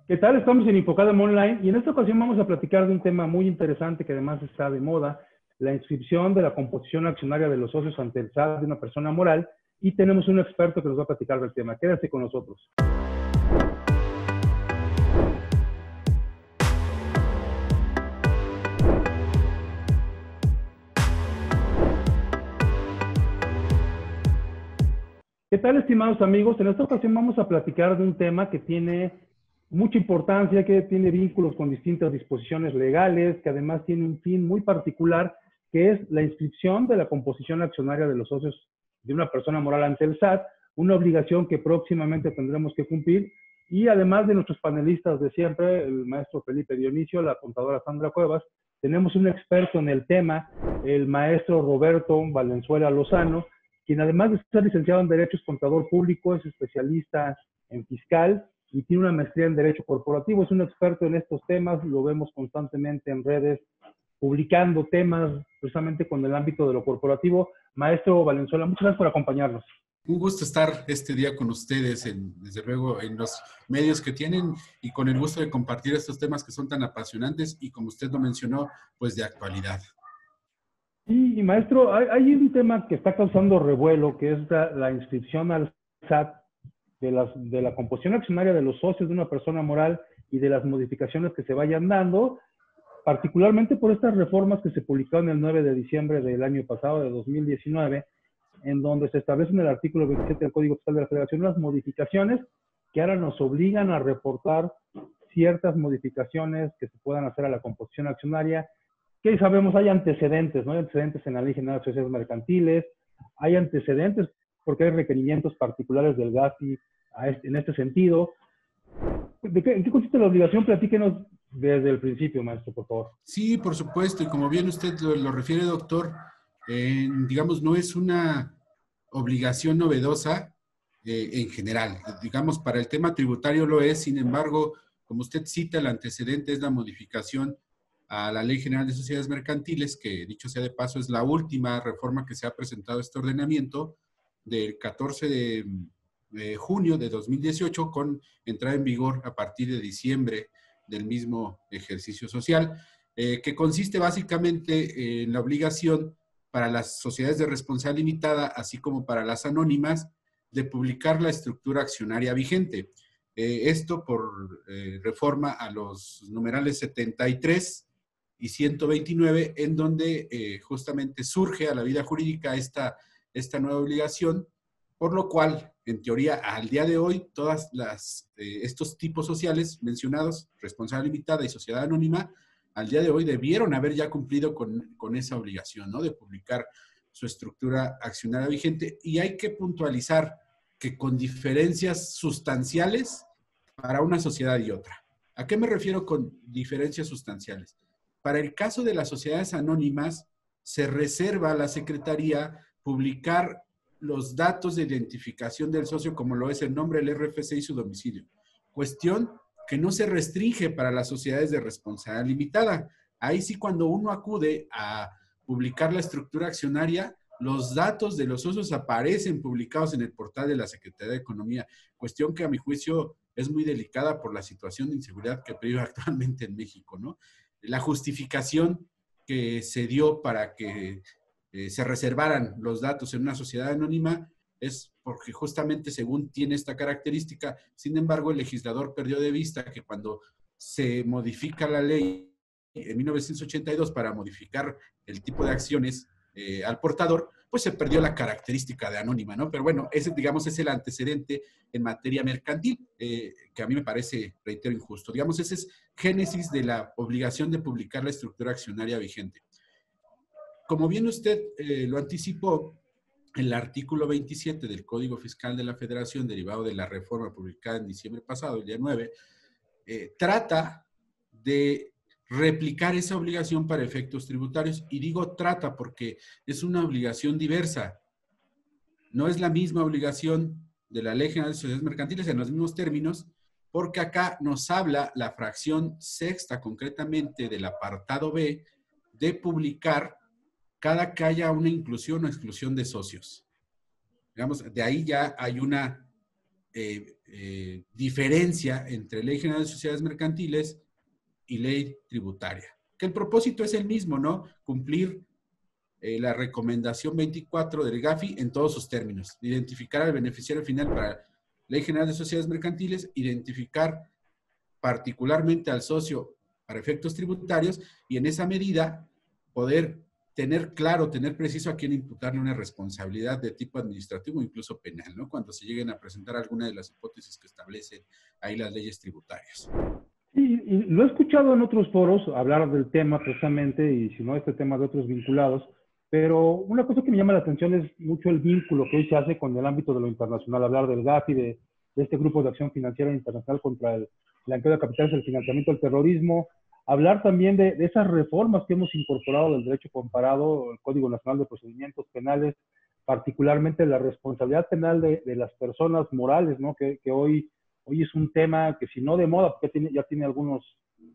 ¿Qué tal? Estamos en Infocadem Online y en esta ocasión vamos a platicar de un tema muy interesante que además está de moda, la inscripción de la composición accionaria de los socios ante el SAT de una persona moral, y tenemos un experto que nos va a platicar del tema. Quédate con nosotros. ¿Qué tal, estimados amigos? En esta ocasión vamos a platicar de un tema que tiene mucha importancia, que tiene vínculos con distintas disposiciones legales, que además tiene un fin muy particular, que es la inscripción de la composición accionaria de los socios de una persona moral ante el SAT, una obligación que próximamente tendremos que cumplir. Y además de nuestros panelistas de siempre, el maestro Felipe Dionisio, la contadora Sandra Cuevas, tenemos un experto en el tema, el maestro Roberto Valenzuela Lozano, quien además de ser licenciado en Derecho es contador público, es especialista en fiscal y tiene una maestría en Derecho Corporativo. Es un experto en estos temas, lo vemos constantemente en redes, publicando temas precisamente con el ámbito de lo corporativo. Maestro Valenzuela, muchas gracias por acompañarnos. Un gusto estar este día con ustedes, desde luego, en los medios que tienen y con el gusto de compartir estos temas que son tan apasionantes y, como usted lo mencionó, pues de actualidad. Y maestro, hay un tema que está causando revuelo, que es la inscripción al SAT de la composición accionaria de los socios de una persona moral y de las modificaciones que se vayan dando, particularmente por estas reformas que se publicaron el 9 de diciembre del año pasado, de 2019, en donde se establece en el artículo 27 del Código Fiscal de la Federación unas modificaciones que ahora nos obligan a reportar ciertas modificaciones que se puedan hacer a la composición accionaria, que sabemos hay antecedentes, ¿no? Hay antecedentes en la Ley General de Sociedades Mercantiles, hay antecedentes porque hay requerimientos particulares del GAFI en este sentido. ¿En qué consiste la obligación? Platíquenos desde el principio, maestro, por favor. Sí, por supuesto, y como bien usted lo refiere, doctor, digamos, no es una obligación novedosa en general. Digamos, para el tema tributario lo es, sin embargo, como usted cita, el antecedente es la modificación a la Ley General de Sociedades Mercantiles, que dicho sea de paso es la última reforma que se ha presentado a este ordenamiento del 14 de junio de 2018, con entrada en vigor a partir de diciembre del mismo ejercicio social, que consiste básicamente en la obligación para las sociedades de responsabilidad limitada, así como para las anónimas, de publicar la estructura accionaria vigente. Esto por reforma a los numerales 73 y 129, en donde justamente surge a la vida jurídica esta nueva obligación, por lo cual, en teoría, al día de hoy, todas estos tipos sociales mencionados, responsabilidad limitada y sociedad anónima, al día de hoy debieron haber ya cumplido con esa obligación, ¿no? De publicar su estructura accionaria vigente. Y hay que puntualizar que con diferencias sustanciales para una sociedad y otra. ¿A qué me refiero con diferencias sustanciales? Para el caso de las sociedades anónimas, se reserva a la Secretaría publicar los datos de identificación del socio, como lo es el nombre, el RFC y su domicilio. Cuestión que no se restringe para las sociedades de responsabilidad limitada. Ahí sí, cuando uno acude a publicar la estructura accionaria, los datos de los socios aparecen publicados en el portal de la Secretaría de Economía. Cuestión que a mi juicio es muy delicada por la situación de inseguridad que vive actualmente en México, ¿no? La justificación que se dio para que se reservaran los datos en una sociedad anónima es porque justamente según tiene esta característica. Sin embargo, el legislador perdió de vista que cuando se modifica la ley en 1982 para modificar el tipo de acciones al portador, pues se perdió la característica de anónima, ¿no? Pero bueno, ese, digamos, es el antecedente en materia mercantil, que a mí me parece, reitero, injusto. Digamos, ese es génesis de la obligación de publicar la estructura accionaria vigente. Como bien usted lo anticipó, el artículo 27 del Código Fiscal de la Federación, derivado de la reforma publicada en diciembre pasado, el día 9, trata de replicar esa obligación para efectos tributarios. Y digo trata porque es una obligación diversa. No es la misma obligación de la Ley General de Sociedades Mercantiles en los mismos términos, porque acá nos habla la fracción sexta, concretamente del apartado B, de publicar cada que haya una inclusión o exclusión de socios. Digamos, de ahí ya hay una diferencia entre Ley General de Sociedades Mercantiles y ley tributaria. Que el propósito es el mismo, ¿no? Cumplir la recomendación 24 del GAFI en todos sus términos. Identificar al beneficiario final para Ley General de Sociedades Mercantiles, identificar particularmente al socio para efectos tributarios y en esa medida poder tener claro, tener preciso a quién imputarle una responsabilidad de tipo administrativo o incluso penal, ¿no? Cuando se lleguen a presentar alguna de las hipótesis que establecen ahí las leyes tributarias. Y lo he escuchado en otros foros hablar del tema precisamente, y si no, este tema de otros vinculados, pero una cosa que me llama la atención es mucho el vínculo que hoy se hace con el ámbito de lo internacional, hablar del GAFI, de este Grupo de Acción Financiera Internacional contra el blanqueo de capitales, el financiamiento del terrorismo, hablar también de esas reformas que hemos incorporado del derecho comparado, el Código Nacional de Procedimientos Penales, particularmente la responsabilidad penal de las personas morales, ¿no? Que hoy es un tema que si no de moda, porque ya tiene algunos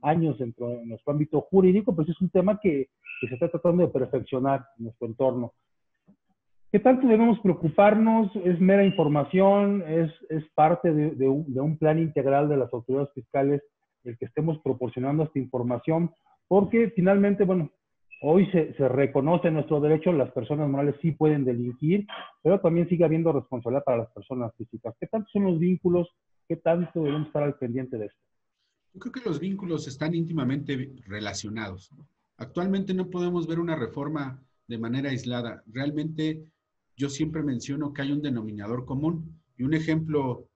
años dentro de nuestro ámbito jurídico, pues es un tema que se está tratando de perfeccionar en nuestro entorno. ¿Qué tanto debemos preocuparnos? ¿Es mera información? ¿Es parte de un plan integral de las autoridades fiscales el que estemos proporcionando esta información? Porque finalmente, bueno, hoy se reconoce nuestro derecho, las personas morales sí pueden delinquir, pero también sigue habiendo responsabilidad para las personas físicas. ¿Qué tanto son los vínculos? ¿Qué tanto debemos estar al pendiente de esto? Yo creo que los vínculos están íntimamente relacionados. Actualmente no podemos ver una reforma de manera aislada. Realmente yo siempre menciono que hay un denominador común y un ejemplo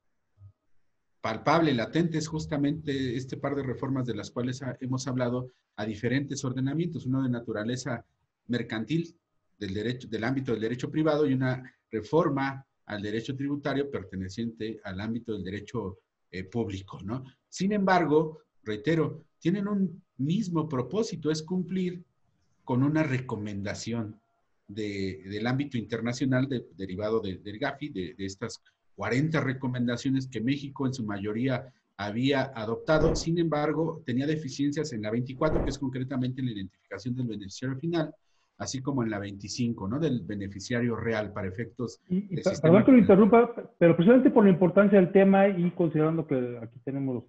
palpable, latente, es justamente este par de reformas de las cuales hemos hablado a diferentes ordenamientos, uno de naturaleza mercantil del derecho, del ámbito del derecho privado y una reforma al derecho tributario perteneciente al ámbito del derecho público, ¿no? Sin embargo, reitero, tienen un mismo propósito, es cumplir con una recomendación del ámbito internacional derivado del GAFI, de estas 40 recomendaciones que México en su mayoría había adoptado. Sin embargo, tenía deficiencias en la 24, que es concretamente la identificación del beneficiario final, así como en la 25, ¿no? Del beneficiario real para efectos del sistema. Perdón que lo interrumpa, pero precisamente por la importancia del tema y considerando que aquí tenemos los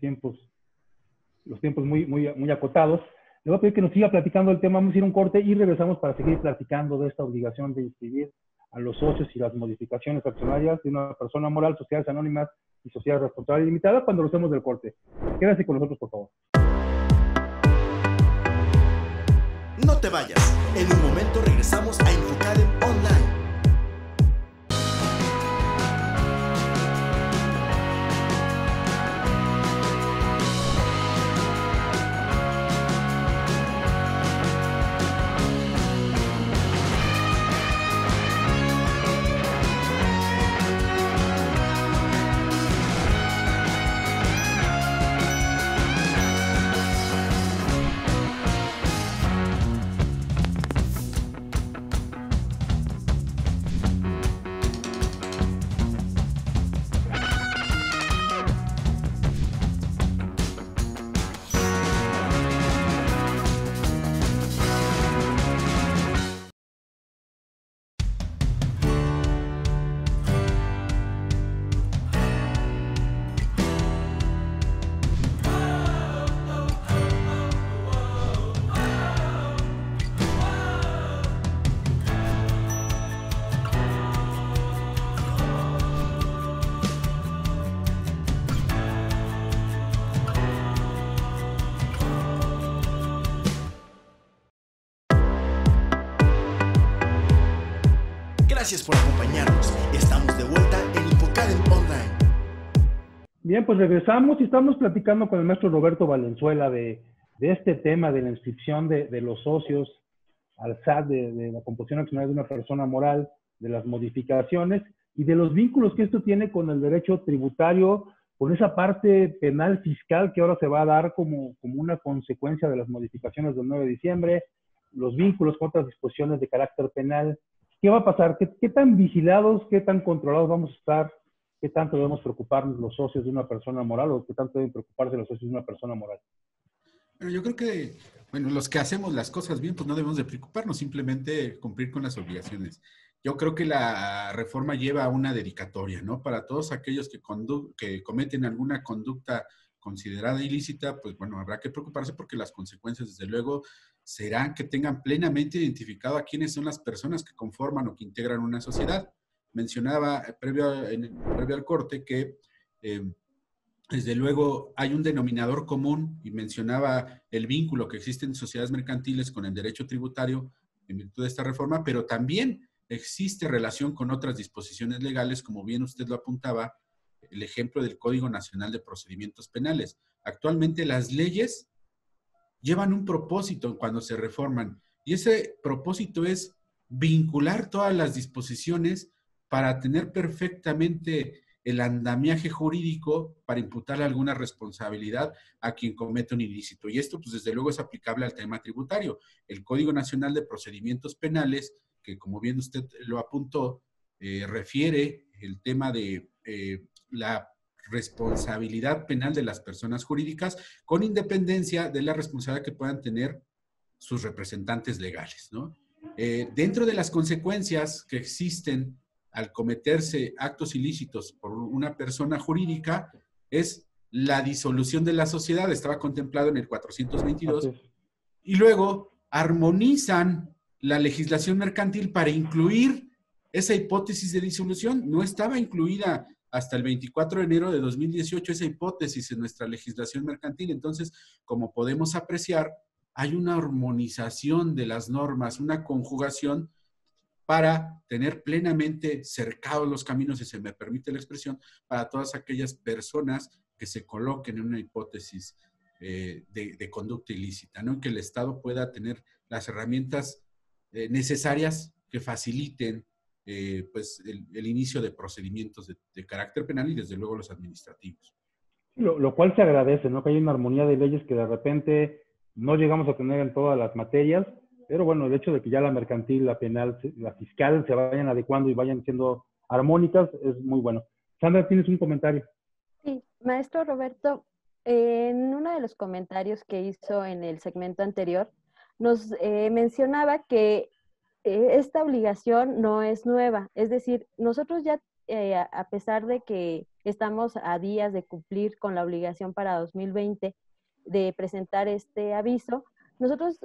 tiempos muy acotados, le voy a pedir que nos siga platicando el tema. Vamos a ir a un corte y regresamos para seguir platicando de esta obligación de inscribir a los socios y las modificaciones accionarias de una persona moral, sociedades anónimas y sociedad responsable limitada cuando lo hacemos del corte. Quédate con nosotros, por favor. No te vayas. En un momento regresamos a Infocadem Online. Gracias por acompañarnos. Estamos de vuelta en Infocadem Online. Bien, pues regresamos y estamos platicando con el maestro Roberto Valenzuela de este tema de la inscripción de los socios al SAT, de la composición accionaria de una persona moral, de las modificaciones y de los vínculos que esto tiene con el derecho tributario, con esa parte penal fiscal que ahora se va a dar como una consecuencia de las modificaciones del 9 de diciembre, los vínculos con otras disposiciones de carácter penal. ¿Qué va a pasar? ¿Qué tan vigilados, qué tan controlados vamos a estar? ¿Qué tanto debemos preocuparnos los socios de una persona moral o qué tanto deben preocuparse los socios de una persona moral? Bueno, yo creo que, bueno, los que hacemos las cosas bien, pues no debemos de preocuparnos, simplemente cumplir con las obligaciones. yo creo que la reforma lleva a una dedicatoria, ¿no? Para todos aquellos que cometen alguna conducta considerada ilícita, pues bueno, habrá que preocuparse porque las consecuencias, desde luego, serán que tengan plenamente identificado a quiénes son las personas que conforman o que integran una sociedad. Mencionaba previo al corte que, desde luego, hay un denominador común y mencionaba el vínculo que existe en sociedades mercantiles con el derecho tributario en virtud de esta reforma, pero también existe relación con otras disposiciones legales, como bien usted lo apuntaba, el ejemplo del Código Nacional de Procedimientos Penales. Actualmente las leyes llevan un propósito cuando se reforman, y ese propósito es vincular todas las disposiciones para tener perfectamente el andamiaje jurídico para imputar alguna responsabilidad a quien comete un ilícito. Y esto, pues, desde luego es aplicable al tema tributario. El Código Nacional de Procedimientos Penales, que como bien usted lo apuntó, refiere el tema de la responsabilidad penal de las personas jurídicas con independencia de la responsabilidad que puedan tener sus representantes legales, ¿no? Dentro de las consecuencias que existen al cometerse actos ilícitos por una persona jurídica es la disolución de la sociedad, estaba contemplado en el 422, y luego armonizan la legislación mercantil para incluir esa hipótesis de disolución. No estaba incluida hasta el 24 de enero de 2018 esa hipótesis en nuestra legislación mercantil. Entonces, como podemos apreciar, hay una armonización de las normas, una conjugación para tener plenamente cercados los caminos, si se me permite la expresión, para todas aquellas personas que se coloquen en una hipótesis de conducta ilícita, ¿no? Que el Estado pueda tener las herramientas necesarias que faciliten pues el inicio de procedimientos de carácter penal y desde luego los administrativos. Lo cual se agradece, ¿no? Que hay una armonía de leyes que de repente no llegamos a tener en todas las materias, pero bueno, el hecho de que ya la mercantil, la penal, la fiscal se vayan adecuando y vayan siendo armónicas es muy bueno. Sandra, ¿tienes un comentario? Sí, maestro Roberto, en uno de los comentarios que hizo en el segmento anterior, nos mencionaba que esta obligación no es nueva. Es decir, nosotros ya, a pesar de que estamos a días de cumplir con la obligación para 2020 de presentar este aviso, nosotros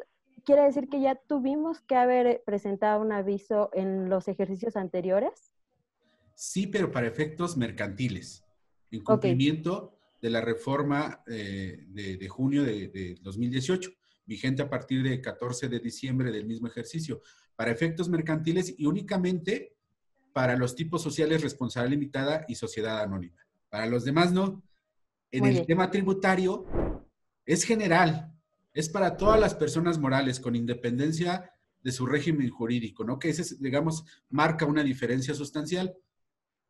quiere decir que ya tuvimos que haber presentado un aviso en los ejercicios anteriores. Sí, pero para efectos mercantiles, en cumplimiento de la reforma de junio de 2018, vigente a partir del 14 de diciembre del mismo ejercicio, para efectos mercantiles y únicamente para los tipos sociales responsabilidad limitada y sociedad anónima. Para los demás no. En el tema tributario es general, es para todas las personas morales con independencia de su régimen jurídico, ¿no? Que ese, digamos, marca una diferencia sustancial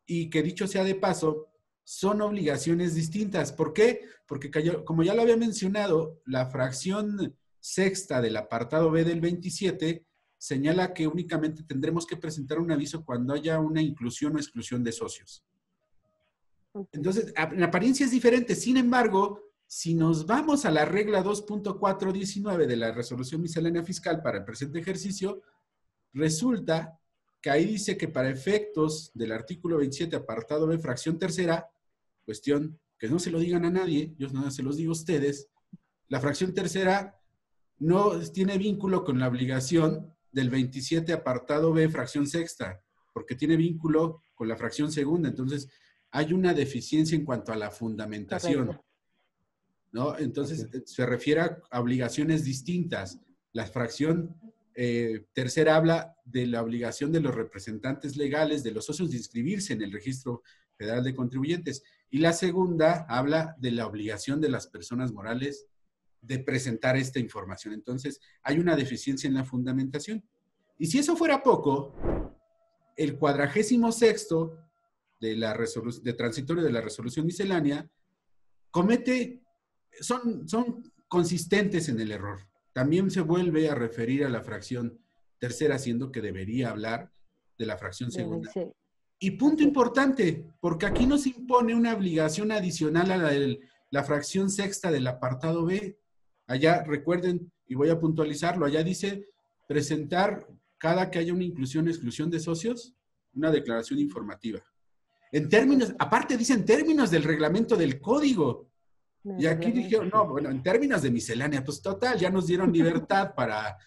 y que, dicho sea de paso, son obligaciones distintas. ¿Por qué? Porque, como ya lo había mencionado, la fracción sexta del apartado B del 27 señala que únicamente tendremos que presentar un aviso cuando haya una inclusión o exclusión de socios. Entonces, en apariencia es diferente. Sin embargo, si nos vamos a la regla 2.419 de la resolución miscelánea fiscal para el presente ejercicio, resulta que ahí dice que para efectos del artículo 27, apartado B, fracción tercera, cuestión que no se lo digan a nadie, yo no se los digo a ustedes, la fracción tercera no tiene vínculo con la obligación del 27, apartado B, fracción sexta, porque tiene vínculo con la fracción segunda. Entonces, hay una deficiencia en cuanto a la fundamentación. Correcto. ¿No? Entonces, se refiere a obligaciones distintas. La fracción tercera habla de la obligación de los representantes legales de los socios de inscribirse en el Registro Federal de Contribuyentes. Y la segunda habla de la obligación de las personas morales de presentar esta información. Entonces, hay una deficiencia en la fundamentación. Y si eso fuera poco, el 46º de transitorio de la resolución miscelánea son consistentes en el error. También se vuelve a referir a la fracción tercera, siendo que debería hablar de la fracción segunda. Sí. Y punto importante, porque aquí nos impone una obligación adicional a la fracción sexta del apartado B. Allá, recuerden, y voy a puntualizarlo, allá dice presentar cada que haya una inclusión o exclusión de socios, una declaración informativa. En términos, aparte dice en términos del reglamento del código. Y aquí dijeron, no, bueno, en términos de miscelánea, pues total, ya nos dieron libertad para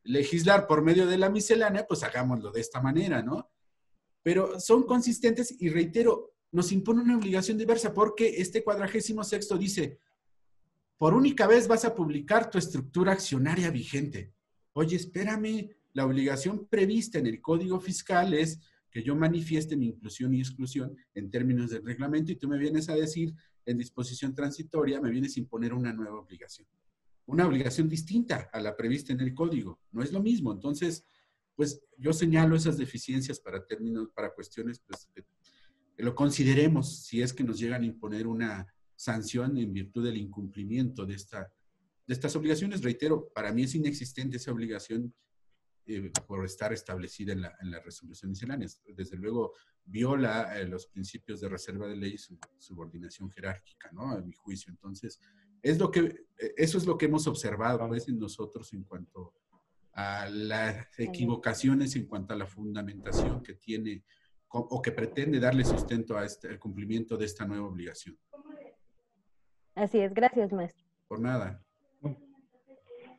legislar por medio de la miscelánea, pues hagámoslo de esta manera, ¿no? Pero son consistentes y reitero, nos impone una obligación diversa porque este 46º dice, por única vez vas a publicar tu estructura accionaria vigente. Oye, espérame, la obligación prevista en el Código Fiscal es que yo manifieste mi inclusión y exclusión en términos del reglamento y tú me vienes a decir en disposición transitoria, me vienes a imponer una nueva obligación. Una obligación distinta a la prevista en el Código. No es lo mismo. Entonces, pues yo señalo esas deficiencias para términos, para cuestiones, pues que lo consideremos si es que nos llegan a imponer una sanción en virtud del incumplimiento de estas obligaciones. Reitero, para mí es inexistente esa obligación por estar establecida en la resolución miscelánea. Desde luego, viola los principios de reserva de ley y su subordinación jerárquica, ¿no? A mi juicio. Entonces, eso es lo que hemos observado, pues, en nosotros en cuanto a las equivocaciones, en cuanto a la fundamentación que tiene o que pretende darle sustento a el cumplimiento de esta nueva obligación. Así es, gracias, maestro. Por nada.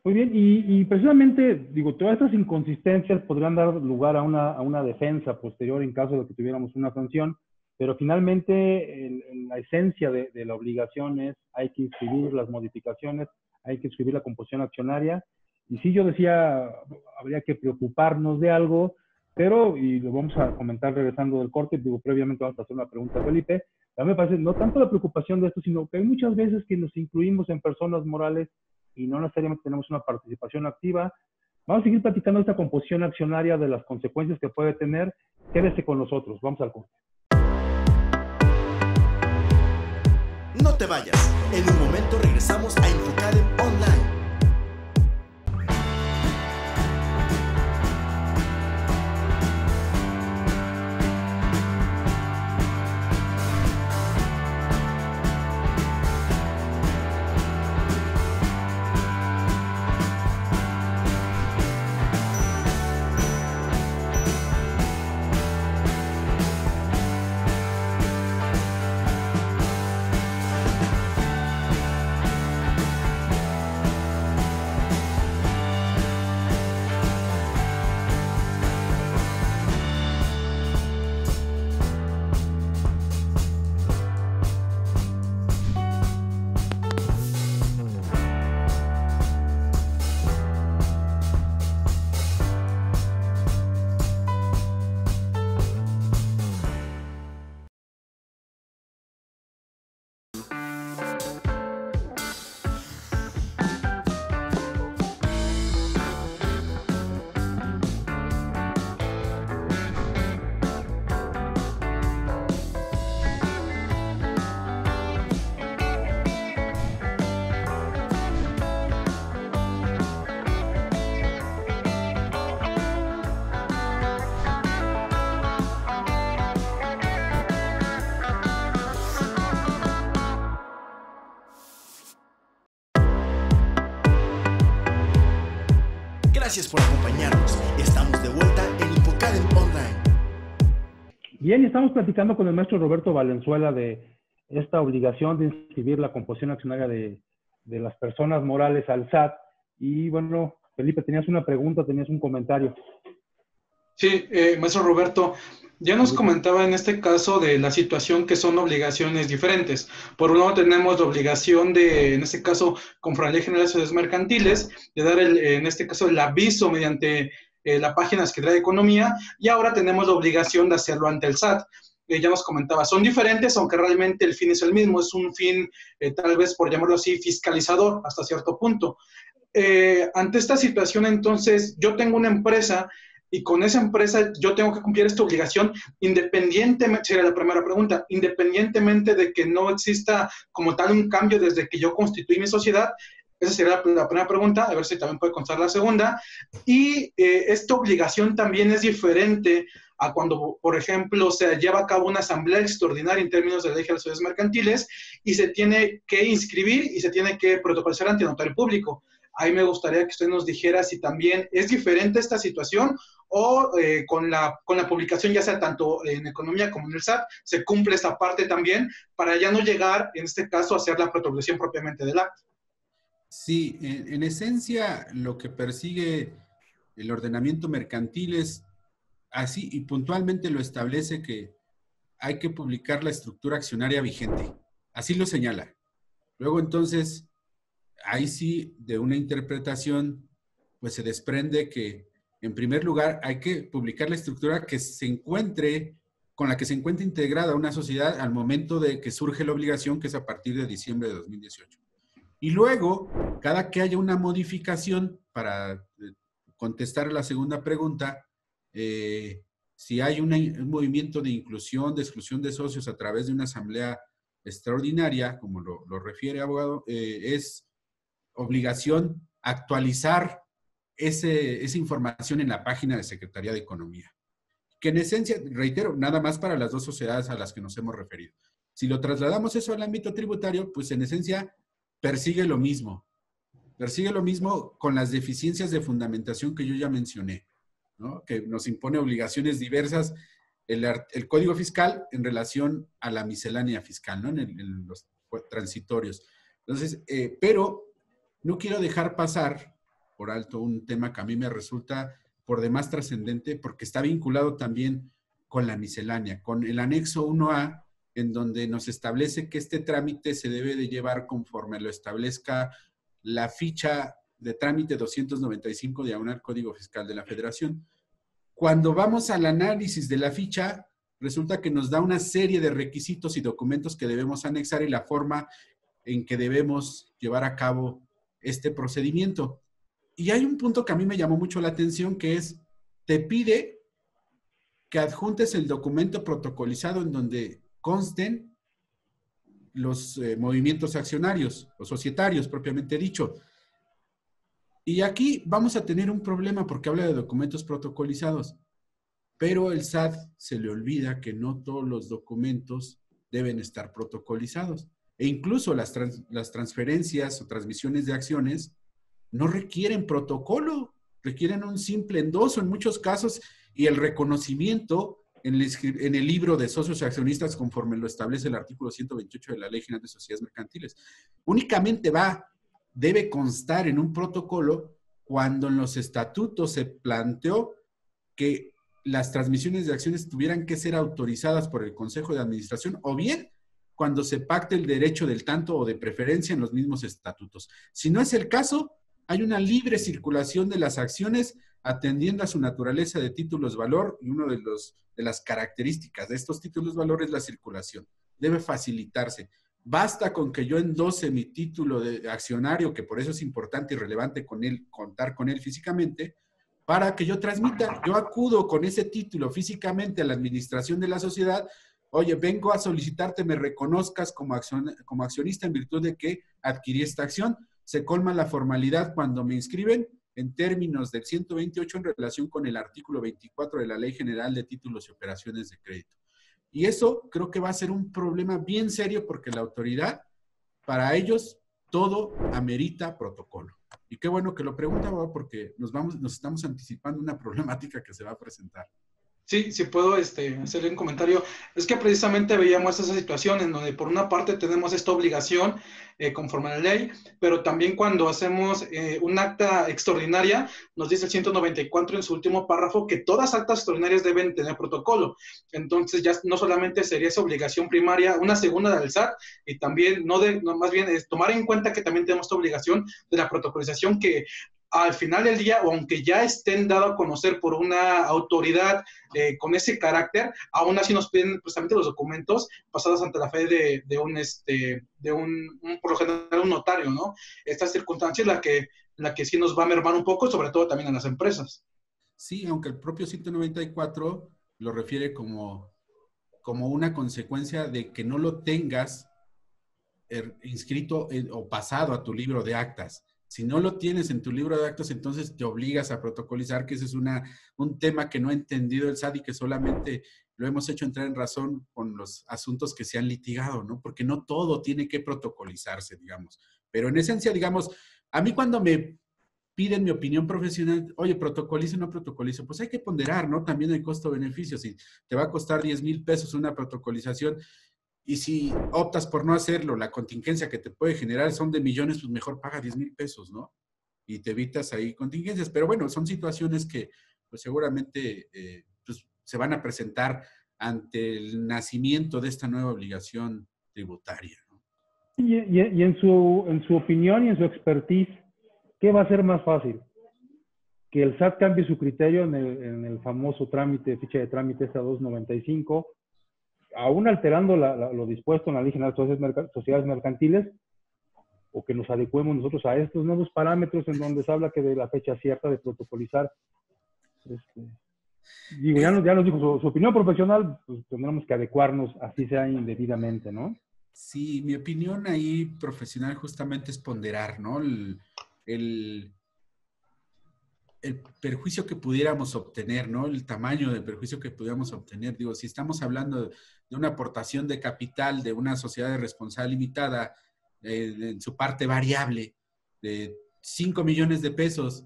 Muy bien, y precisamente, digo, todas estas inconsistencias podrían dar lugar a una defensa posterior en caso de que tuviéramos una sanción, pero finalmente en la esencia de la obligación es hay que inscribir las modificaciones, hay que inscribir la composición accionaria, y sí yo decía, habría que preocuparnos de algo, pero, y lo vamos a comentar regresando del corte, digo, previamente vamos a hacer una pregunta a Felipe, a mí me parece no tanto la preocupación de esto, sino que hay muchas veces que nos incluimos en personas morales y no necesariamente tenemos una participación activa. Vamos a seguir platicando esta composición accionaria de las consecuencias que puede tener. Quédese con nosotros. Vamos al corte. No te vayas. En un momento regresamos a Infucadem Online. Gracias por acompañarnos. Estamos de vuelta en Infucadem Online. Bien, estamos platicando con el maestro Roberto Valenzuela de esta obligación de inscribir la composición accionaria de las personas morales al SAT. Y bueno, Felipe, tenías una pregunta, tenías un comentario. Sí, maestro Roberto, ya nos comentaba en este caso de la situación que son obligaciones diferentes. Por un lado tenemos la obligación de, en este caso, Confraría General de Sociedades Mercantiles, de dar, en este caso, el aviso mediante la página de Secretaría de Economía, y ahora tenemos la obligación de hacerlo ante el SAT. Ya nos comentaba, son diferentes, aunque realmente el fin es el mismo, es un fin, tal vez por llamarlo así, fiscalizador hasta cierto punto. Ante esta situación, entonces, yo tengo una empresa y con esa empresa yo tengo que cumplir esta obligación independientemente, sería la primera pregunta, independientemente de que no exista como tal un cambio desde que yo constituí mi sociedad. Esa sería la primera pregunta, a ver si también puede constar la segunda. Y esta obligación también es diferente a cuando, por ejemplo, se lleva a cabo una asamblea extraordinaria en términos de ley de las sociedades mercantiles y se tiene que inscribir y se tiene que protocolizar ante notario público. Ahí me gustaría que usted nos dijera si también es diferente esta situación o con la publicación, ya sea tanto en economía como en el SAT, se cumple esta parte también para ya no llegar, en este caso, a hacer la protocolización propiamente del acta. Sí, en esencia lo que persigue el ordenamiento mercantil es así y puntualmente lo establece que hay que publicar la estructura accionaria vigente. Así lo señala. Luego entonces, ahí sí, de una interpretación, pues se desprende que en primer lugar hay que publicar la estructura que se encuentre, con la que se encuentre integrada una sociedad al momento de que surge la obligación, que es a partir de diciembre de 2018. Y luego, cada que haya una modificación, para contestar la segunda pregunta, si hay un movimiento de inclusión, de exclusión de socios a través de una asamblea extraordinaria, como lo refiere abogado, es obligación actualizar esa información en la página de Secretaría de Economía. Que en esencia, reitero, nada más para las dos sociedades a las que nos hemos referido. Si lo trasladamos eso al ámbito tributario, pues en esencia persigue lo mismo. Persigue lo mismo con las deficiencias de fundamentación que yo ya mencioné, ¿no? Que nos impone obligaciones diversas el Código Fiscal en relación a la miscelánea fiscal, ¿no? En los transitorios. Entonces, pero no quiero dejar pasar por alto un tema que a mí me resulta por demás trascendente porque está vinculado también con la miscelánea, con el anexo 1A, en donde nos establece que este trámite se debe de llevar conforme lo establezca la ficha de trámite 295 diagonal Código Fiscal de la Federación. Cuando vamos al análisis de la ficha, resulta que nos da una serie de requisitos y documentos que debemos anexar y la forma en que debemos llevar a cabo este procedimiento. Y hay un punto que a mí me llamó mucho la atención, que es, te pide que adjuntes el documento protocolizado en donde consten los movimientos accionarios o societarios, propiamente dicho. Y aquí vamos a tener un problema porque habla de documentos protocolizados, pero el SAT se le olvida que no todos los documentos deben estar protocolizados. E incluso las transferencias o transmisiones de acciones no requieren protocolo, requieren un simple endoso en muchos casos y el reconocimiento en el libro de socios y accionistas conforme lo establece el artículo 128 de la Ley General de Sociedades Mercantiles. Únicamente debe constar en un protocolo cuando en los estatutos se planteó que las transmisiones de acciones tuvieran que ser autorizadas por el Consejo de Administración o bien cuando se pacte el derecho del tanto o de preferencia en los mismos estatutos. Si no es el caso, hay una libre circulación de las acciones atendiendo a su naturaleza de títulos valor y una de las características de estos títulos valor es la circulación. Debe facilitarse. Basta con que yo endose mi título de accionario, que por eso es importante y relevante contar con él físicamente, para que yo transmita. Yo acudo con ese título físicamente a la administración de la sociedad. Oye, vengo a solicitarte me reconozcas como accionista en virtud de que adquirí esta acción. Se colma la formalidad cuando me inscriben en términos del 128 en relación con el artículo 24 de la Ley General de Títulos y Operaciones de Crédito. Y eso creo que va a ser un problema bien serio porque la autoridad, para ellos, todo amerita protocolo. Y qué bueno que lo pregunta, porque nos estamos anticipando una problemática que se va a presentar. Sí, sí puedo hacerle un comentario. Es que precisamente veíamos esa situación en donde por una parte tenemos esta obligación conforme a la ley, pero también cuando hacemos un acta extraordinaria, nos dice el 194 en su último párrafo que todas actas extraordinarias deben tener protocolo. Entonces ya no solamente sería esa obligación primaria, una segunda del SAT, y también, más bien es tomar en cuenta que también tenemos esta obligación de la protocolización que al final del día, o aunque ya estén dado a conocer por una autoridad con ese carácter, aún así nos piden precisamente los documentos pasados ante la fe de un por lo general, un notario, ¿no? Esta circunstancia es la que sí nos va a mermar un poco, sobre todo también en las empresas. Sí, aunque el propio 194 lo refiere como una consecuencia de que no lo tengas inscrito o pasado a tu libro de actas. Si no lo tienes en tu libro de actas, entonces te obligas a protocolizar, que ese es un tema que no ha entendido el SAT y que solamente lo hemos hecho entrar en razón con los asuntos que se han litigado, ¿no? Porque no todo tiene que protocolizarse, digamos. Pero en esencia, digamos, a mí cuando me piden mi opinión profesional, oye, protocolizo o no protocolizo, pues hay que ponderar, ¿no? También el costo-beneficio, si te va a costar 10,000 pesos una protocolización y si optas por no hacerlo, la contingencia que te puede generar son de millones, pues mejor paga 10,000 pesos, ¿no? Y te evitas ahí contingencias. Pero bueno, son situaciones que pues seguramente pues, se van a presentar ante el nacimiento de esta nueva obligación tributaria, ¿no? Y en su opinión y en su expertise, ¿qué va a ser más fácil? ¿Que el SAT cambie su criterio en el famoso trámite, ficha de trámite esta 295, aún alterando lo dispuesto en la Ley General de Sociedades Mercantiles, o que nos adecuemos nosotros a estos nuevos parámetros en donde se habla que de la fecha cierta de protocolizar? Digo, ya nos dijo su opinión profesional, pues tendremos que adecuarnos, así sea indebidamente, ¿no? Sí, mi opinión ahí profesional justamente es ponderar, ¿no? El perjuicio que pudiéramos obtener, ¿no? El tamaño del perjuicio que pudiéramos obtener. Digo, si estamos hablando de una aportación de capital de una sociedad de responsabilidad limitada, en su parte variable, de 5 millones de pesos,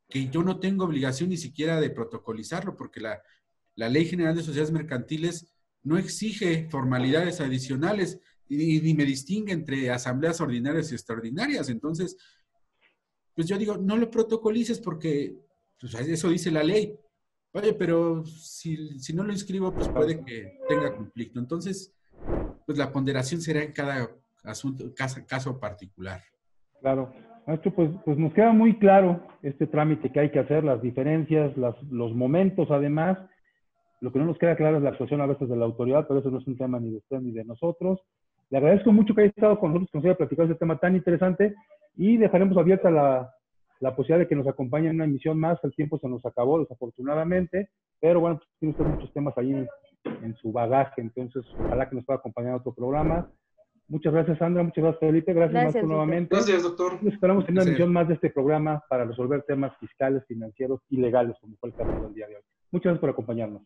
que yo no tengo obligación ni siquiera de protocolizarlo, porque la Ley General de Sociedades Mercantiles no exige formalidades adicionales y ni me distingue entre asambleas ordinarias y extraordinarias. Entonces, pues yo digo, no lo protocolices porque pues, eso dice la ley. Oye, pero si no lo inscribo, pues puede que tenga conflicto. Entonces, pues la ponderación será en cada asunto, caso particular. Claro. Maestro, pues nos queda muy claro este trámite que hay que hacer, las diferencias, los momentos además. Lo que no nos queda claro es la actuación a veces de la autoridad, pero eso no es un tema ni de usted ni de nosotros. Le agradezco mucho que haya estado con nosotros, que nos haya platicado este tema tan interesante y dejaremos abierta la posibilidad de que nos acompañe en una emisión más. El tiempo se nos acabó, desafortunadamente, pero bueno, pues tiene usted muchos temas ahí en su bagaje, entonces ojalá que nos pueda acompañar en otro programa. Muchas gracias, Sandra. Muchas gracias, Felipe. Gracias, Maestro, nuevamente. Gracias, doctor. Nos esperamos en una emisión más de este programa para resolver temas fiscales, financieros y legales, como fue el caso del día de hoy. Muchas gracias por acompañarnos.